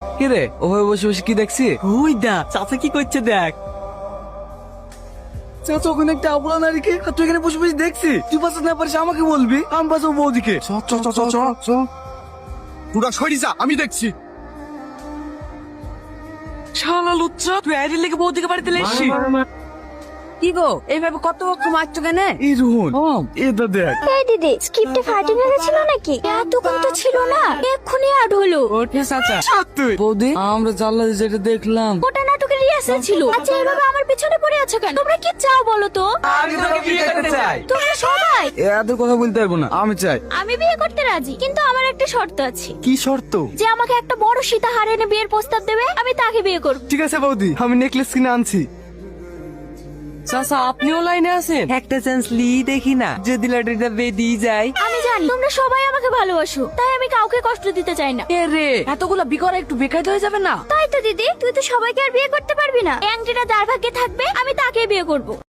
কি রে ওভাবে বসে বসে কি দেখছি? ওই দা চাচা কি করছে দেখ। চাচা ওখানে একটা আবলা নারীকে আর তুই এখানে বসে বসে দেখছি। তুই বাঁচাতে না পারিস আমাকে বলবি, আমি বাঁচাবো বৌদিকে। তোরা সরি যা, আমি দেখছি। শালা লুচ্চা, তুই আইডির লেগে বৌদিকে বাড়িতে লেসছি। কি গো এইভাবে কত রকম মারছো কেন? এই রোহন এটা দেখ। এই দিদি স্ক্রিপ্টে ফাটিং ছিল নাকি? এতক্ষণ তো ছিল না, এক্ষুনি আট হলো। ওঠে চাচা। তুই বৌদি আমরা জানলা দিয়ে যেটা দেখলাম। ওটা নাটকের রিহার্সাল ছিল। আচ্ছা এভাবে আমার পিছনে পড়ে আছো কেন? তোমরা কি চাও বলো তো? আমি তোকে বিয়ে করতে চাই। তোমরা সবাই? এত কথা বলতে পারবো না, আমি চাই। আমি বিয়ে করতে রাজি, কিন্তু আমার একটা শর্ত আছে। কি শর্ত? যে আমাকে একটা বড় সীতাহার এনে বিয়ের প্রস্তাব দেবে, আমি তাকে বিয়ে করব। ঠিক আছে বৌদি, আমি নেকলেস কিনে আনছি। চাচা আপনিও লাইনে আছেন? একটা চান্স লি দেখি না, যদি লটারিটা বেরিয়ে যায়। আমি জানি তোমরা সবাই আমাকে ভালোবাসো, তাই আমি কাউকে কষ্ট দিতে চাই না। এ রে এতগুলো বিকরা একটু বেকার হয়ে যাবে না? তাই তো দিদি, তুই তো সবাইকে আর বিয়ে করতে পারবি না। অ্যাংটিটা যার ভাগ্যে থাকবে আমি তাকে বিয়ে করব।